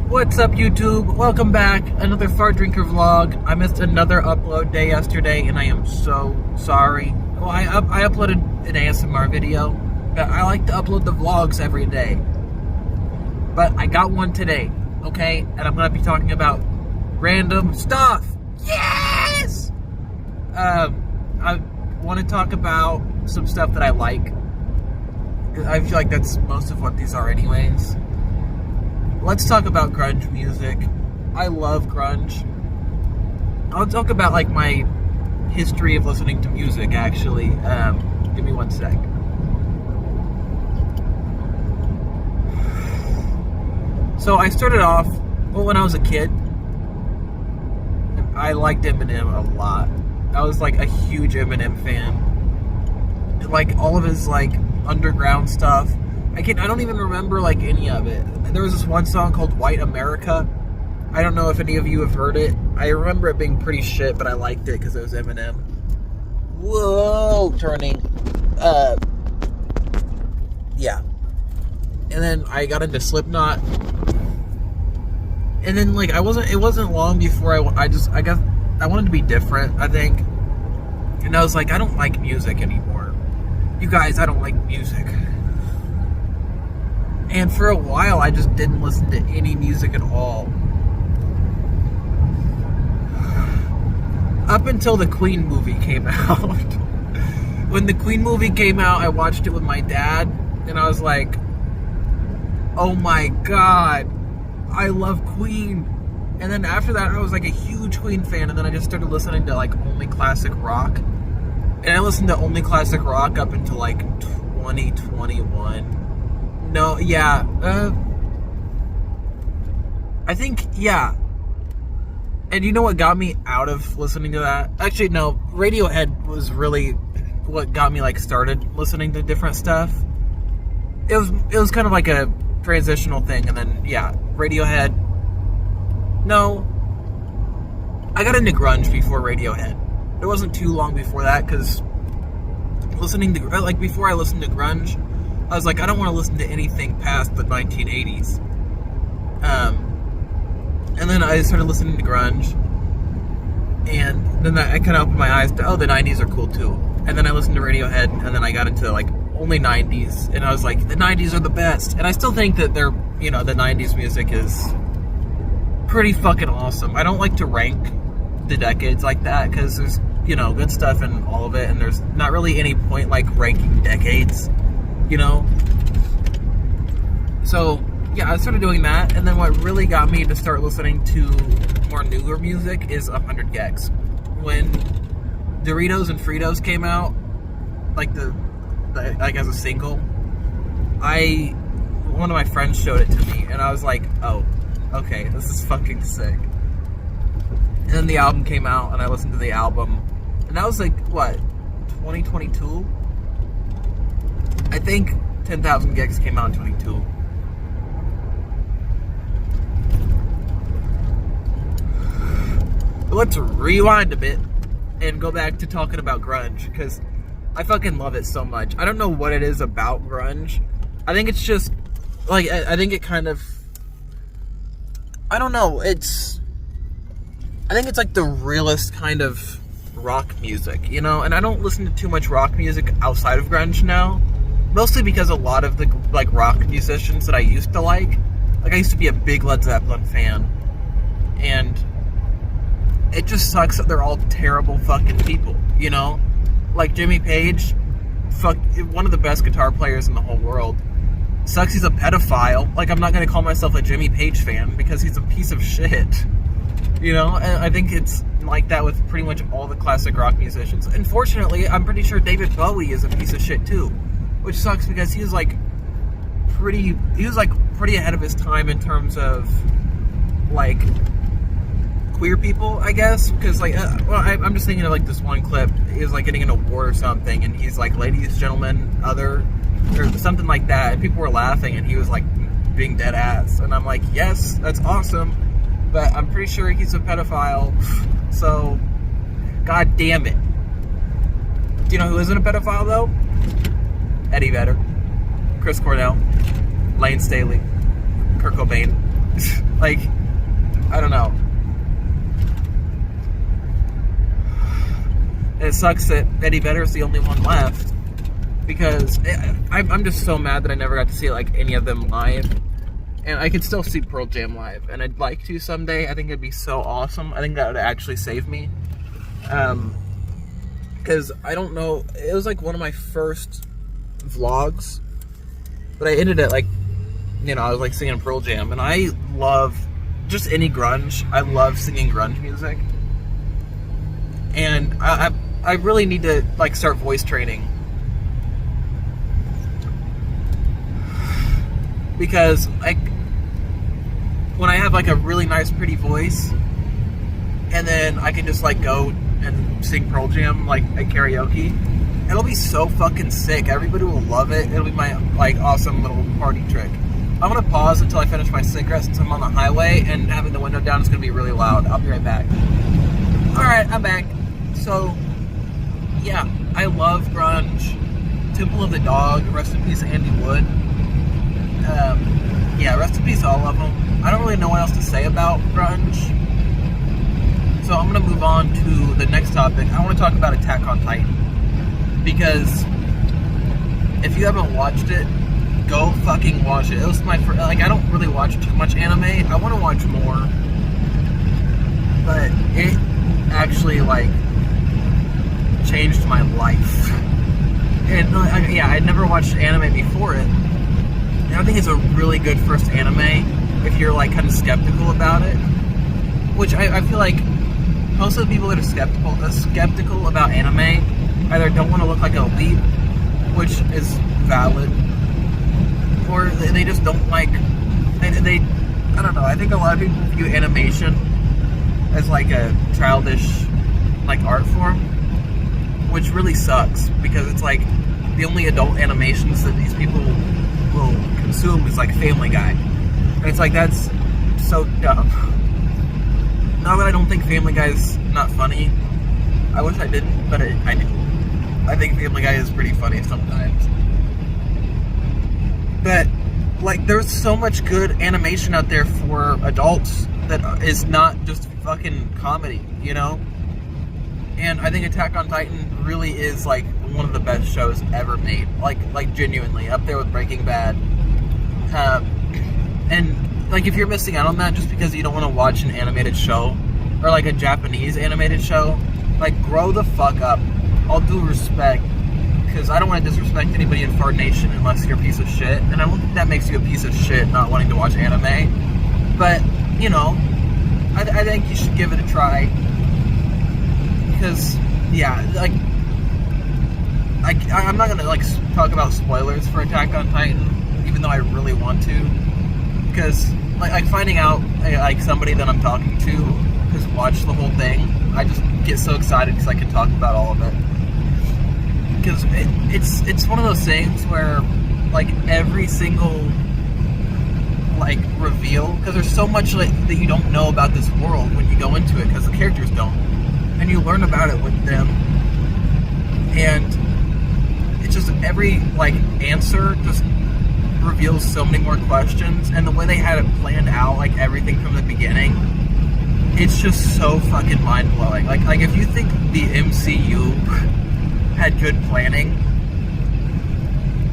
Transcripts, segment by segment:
What's up, YouTube? Welcome back. Another Fart Drinker vlog. I missed another upload day yesterday, and I am so sorry. Well, I uploaded an ASMR video, but I like to upload the vlogs every day. But I got one today, okay? And I'm going to be talking about random stuff. Yes! I want to talk about some stuff that I like. I feel like that's most of what these are anyways. Let's talk about grunge music. I love grunge. I'll talk about like my history of listening to music actually. Give me one sec. So I started off, when I was a kid, I liked Eminem a lot. I was like a huge Eminem fan. Like all of his like underground stuff. I don't even remember like any of it. There was this one song called White America. I don't know if any of you have heard it. I remember it being pretty shit, but I liked it because it was Eminem. Whoa, turning. Yeah. And then I got into Slipknot. And then like it wasn't long before I wanted to be different, I think. And I was like, I don't like music anymore. You guys, I don't like music. And for a while, I just didn't listen to any music at all. Up until the Queen movie came out. When the Queen movie came out, I watched it with my dad, and I was like, oh my god, I love Queen. And then after that, I was like a huge Queen fan, and then I just started listening to like only classic rock. And I listened to only classic rock up until like 2021. No, yeah, I think, yeah. And you know what got me out of listening to that? Actually, no, Radiohead was really what got me, like, started listening to different stuff. It was kind of like a transitional thing, and then, yeah, Radiohead. No, I got into grunge before Radiohead. It wasn't too long before that, because before I listened to grunge, I was like, I don't want to listen to anything past the 1980s. And then I started listening to grunge. And then I kind of opened my eyes to, the 90s are cool too. And then I listened to Radiohead, and then I got into like only 90s. And I was like, the 90s are the best. And I still think that the 90s music is pretty fucking awesome. I don't like to rank the decades like that, because there's, good stuff in all of it. And there's not really any point like ranking decades. So, yeah, I started doing that, and then what really got me to start listening to more newer music is 100 Gex. When Doritos and Fritos came out, like as a single, one of my friends showed it to me, and I was like, oh, okay, this is fucking sick. And then the album came out, and I listened to the album, and that was like, what, 2022? I think 10,000 Gex came out in 22. But let's rewind a bit and go back to talking about grunge, because I fucking love it so much. I don't know what it is about grunge. I think it's just, like, I think it kind of, I don't know, I think it's like the realest kind of rock music, and I don't listen to too much rock music outside of grunge now. Mostly because a lot of the, like, rock musicians that I used to like I used to be a big Led Zeppelin fan. And it just sucks that they're all terrible fucking people, Like Jimmy Page, one of the best guitar players in the whole world. Sucks he's a pedophile. Like, I'm not going to call myself a Jimmy Page fan because he's a piece of shit. And I think it's like that with pretty much all the classic rock musicians. Unfortunately, I'm pretty sure David Bowie is a piece of shit too. Which sucks because he was pretty ahead of his time in terms of like queer people, I guess. Because I'm just thinking of like this one clip. He was like getting an award or something, and he's like, "Ladies, gentlemen, other," or something like that. And people were laughing, and he was like being dead ass. And I'm like, yes, that's awesome, but I'm pretty sure he's a pedophile. So, god damn it. Do you know who isn't a pedophile though? Eddie Vedder, Chris Cornell, Lane Staley, Kurt Cobain. Like, I don't know. And it sucks that Eddie Vedder's the only one left, because I'm just so mad that I never got to see like any of them live. And I could still see Pearl Jam live, and I'd like to someday. I think it'd be so awesome. I think that would actually save me. Because I don't know, it was like one of my first vlogs, but I ended it like, you know, I was like singing Pearl Jam, and I love just any grunge. I love singing grunge music, and I really need to like start voice training, because like when I have like a really nice pretty voice, and then I can just like go and sing Pearl Jam like at karaoke, it'll be so fucking sick. Everybody will love it. It'll be my like awesome little party trick. I'm gonna pause until I finish my cigarette since I'm on the highway, and having the window down is gonna be really loud. I'll be right back. Alright, I'm back. So yeah, I love grunge. Temple of the Dog, rest in peace Andy Wood. Yeah, rest in peace all of them. I don't really know what else to say about grunge, so I'm going to move on to the next topic. I want to talk about Attack on Titan, because if you haven't watched it, go fucking watch it. It was my first, like, I don't really watch too much anime. I want to watch more, but it actually, like, changed my life. And, yeah, I'd never watched anime before it, and I think it's a really good first anime if you're like kind of skeptical about it, which I feel like most of the people that are skeptical about anime either don't want to look like a weeb, which is valid, or they just don't like, they I don't know, I think a lot of people view animation as like a childish like art form, which really sucks, because it's like the only adult animations that these people will consume is like Family Guy. And it's like, that's so dumb. Not that I don't think Family Guy is not funny. I wish I didn't, but I do. I think Family Guy is pretty funny sometimes. But, like, there's so much good animation out there for adults that is not just fucking comedy, you know? And I think Attack on Titan really is, like, one of the best shows ever made. Like genuinely, up there with Breaking Bad. And, like, if you're missing out on that just because you don't want to watch an animated show, or, like, a Japanese animated show, like, grow the fuck up. All due respect, because I don't want to disrespect anybody in Fart Nation unless you're a piece of shit, and I don't think that makes you a piece of shit not wanting to watch anime, but, you know, I think you should give it a try, because, yeah, like, I'm not going to, like, talk about spoilers for Attack on Titan, even though I really want to, because, like finding out, like, somebody that I'm talking to has watched the whole thing, I just get so excited because I can talk about all of it. Because it's one of those things where, like, every single, like, reveal, because there's so much, like, that you don't know about this world when you go into it, because the characters don't, and you learn about it with them, and it's just every, like, answer just reveals so many more questions, and the way they had it planned out, like, everything from the beginning, it's just so fucking mind-blowing. Like if you think the MCU had good planning,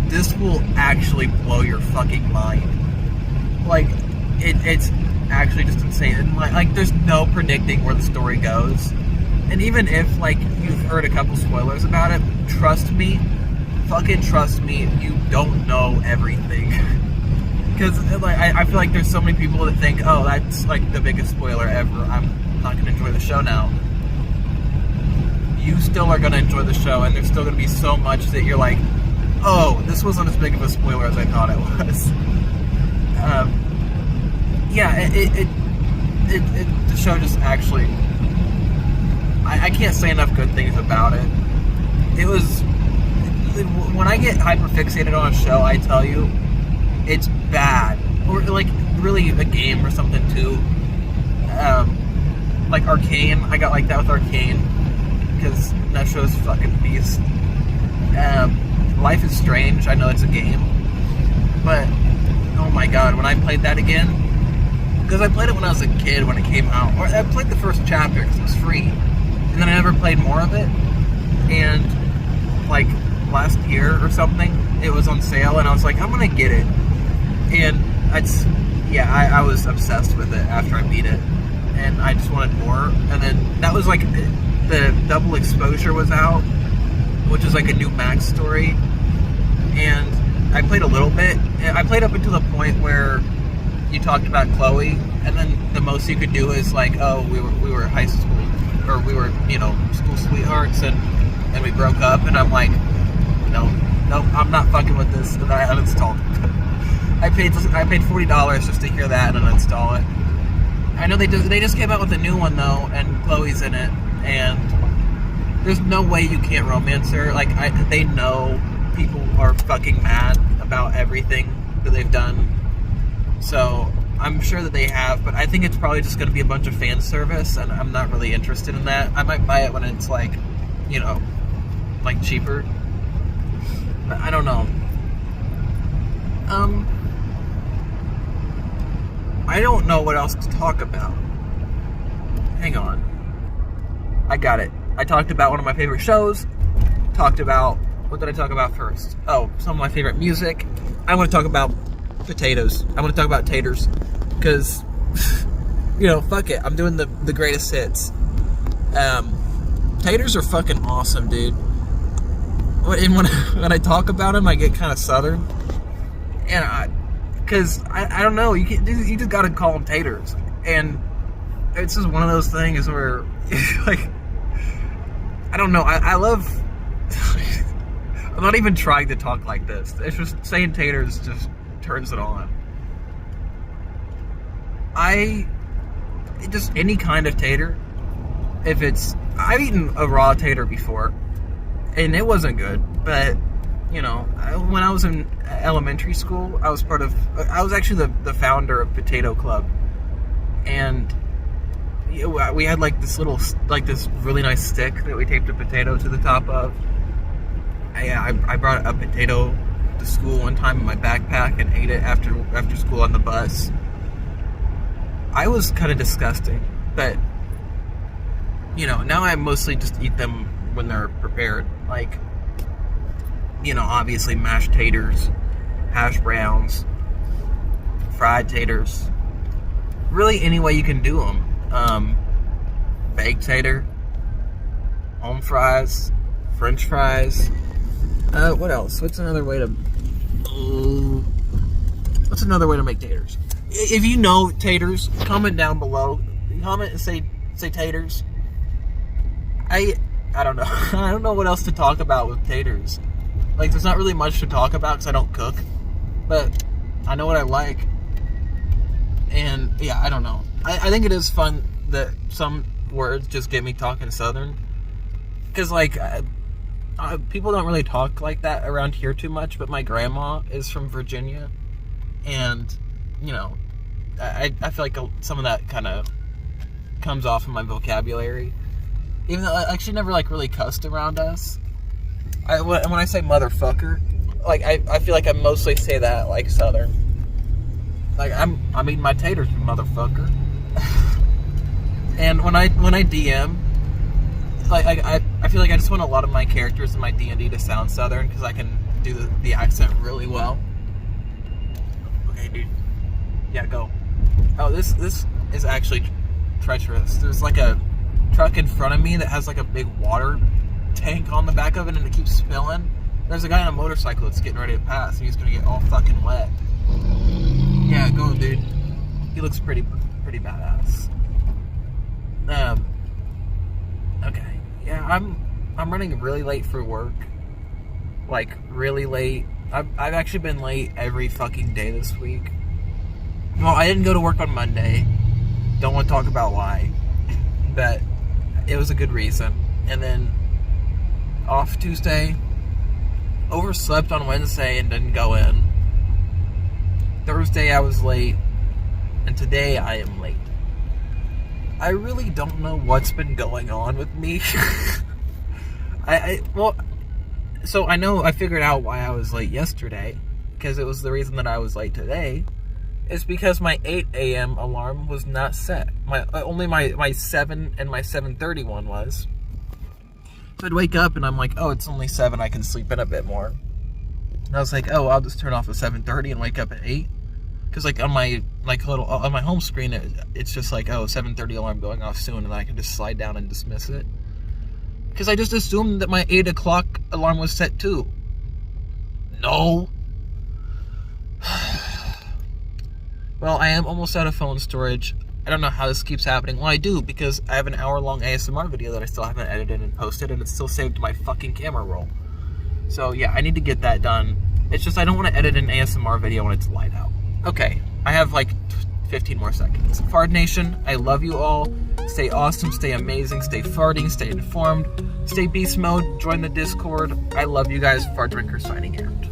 this will actually blow your fucking mind. Like, it's actually just insane. And like there's no predicting where the story goes. And even if, like, you've heard a couple spoilers about it, trust me, fucking trust me, you don't know everything. Because, like, I feel like there's so many people that think, oh, that's, like, the biggest spoiler ever, I'm not going to enjoy the show now. You still are going to enjoy the show, and there's still going to be so much that you're like, oh, this wasn't as big of a spoiler as I thought it was. Yeah, the show just actually, I can't say enough good things about it. It was, when I get hyperfixated on a show, I tell you, it's bad. Or, like, really a game or something, too. Like Arcane, I got like that with Arcane, because that show's fucking beast. Life is Strange, I know it's a game, but, oh my god, when I played that again, because I played it when I was a kid when it came out. Or I played the first chapter because it was free, and then I never played more of it. And like last year or something, it was on sale, and I was like, I'm gonna get it. And I was obsessed with it after I beat it, and I just wanted more. And then that was like the Double Exposure was out, which is like a new Max story, and I played a little bit. I played up until the point where you talked about Chloe, and then the most you could do is like, oh, we were high school, or we were, you know, school sweethearts, and we broke up, and I'm like, no, I'm not fucking with this, and I uninstalled it. I paid $40 just to hear that and uninstall it. I know they just came out with a new one though, and Chloe's in it, and there's no way you can't romance her. Like, they know people are fucking mad about everything that they've done, so I'm sure that they have, but I think it's probably just going to be a bunch of fan service, and I'm not really interested in that. I might buy it when it's like, you know, like cheaper, but I don't know. I don't know what else to talk about. Hang on. I got it. I talked about one of my favorite shows. What did I talk about first? Oh, some of my favorite music. I want to talk about potatoes. I want to talk about taters. Because, you know, fuck it. I'm doing the greatest hits. Taters are fucking awesome, dude. And when I talk about them, I get kind of southern. And because I don't know, you just gotta call them taters, and it's just one of those things where, like, I don't know, I love. I'm not even trying to talk like this. It's just saying taters just turns it on. Just any kind of tater. I've eaten a raw tater before, and it wasn't good, but. You know, when I was in elementary school, I was actually the founder of Potato Club, and we had like this really nice stick that we taped a potato to the top of. I brought a potato to school one time in my backpack and ate it after school on the bus. I was kind of disgusting, but you know, now I mostly just eat them when they're prepared, like. You know, obviously mashed taters, hash browns, fried taters. Really, any way you can do them. Baked tater, home fries, French fries. What else? What's another way to make taters? If you know taters, comment down below. Comment and say taters. I don't know. I don't know what else to talk about with taters. Like, there's not really much to talk about because I don't cook, but I know what I like, and yeah, I don't know. I think it is fun that some words just get me talking Southern, because like people don't really talk like that around here too much, but my grandma is from Virginia, and you know, I feel like some of that kind of comes off in my vocabulary, even though I actually never like really cussed around us. When I say motherfucker, like I feel like I mostly say that like Southern. Like I'm eating my taters, motherfucker. And when I DM, like I feel like I just want a lot of my characters in my D&D to sound Southern because I can do the accent really well. Okay, dude. Yeah, go. Oh, this is actually treacherous. There's like a truck in front of me that has like a big water tank on the back of it, and it keeps spilling. There's a guy on a motorcycle that's getting ready to pass, and he's gonna get all fucking wet. Yeah, go, dude. He looks pretty badass. Okay. Yeah, I'm running really late for work. Like, really late. I've actually been late every fucking day this week. Well, I didn't go to work on Monday. Don't want to talk about why. But it was a good reason. And then off Tuesday. Overslept on Wednesday and didn't go in. Thursday I was late. And today I am late. I really don't know what's been going on with me. So I know I figured out why I was late yesterday, because it was the reason that I was late today. is because my 8 a.m. alarm was not set. Only my 7 and my 7:30 one was. So I'd wake up and I'm like, oh, it's only 7. I can sleep in a bit more. And I was like, oh, I'll just turn off at 7:30 and wake up at 8. Because like on my on my home screen, it's just like, oh, 7:30 alarm going off soon, and I can just slide down and dismiss it. Because I just assumed that my 8 o'clock alarm was set too. No. Well, I am almost out of phone storage. I don't know how this keeps happening. Well, I do, because I have an hour-long ASMR video that I still haven't edited and posted, and it's still saved to my fucking camera roll. So, yeah, I need to get that done. It's just I don't want to edit an ASMR video when it's light out. Okay, I have, like, 15 more seconds. Fart Nation, I love you all. Stay awesome, stay amazing, stay farting, stay informed, stay beast mode, join the Discord. I love you guys. Fart Drinker signing out.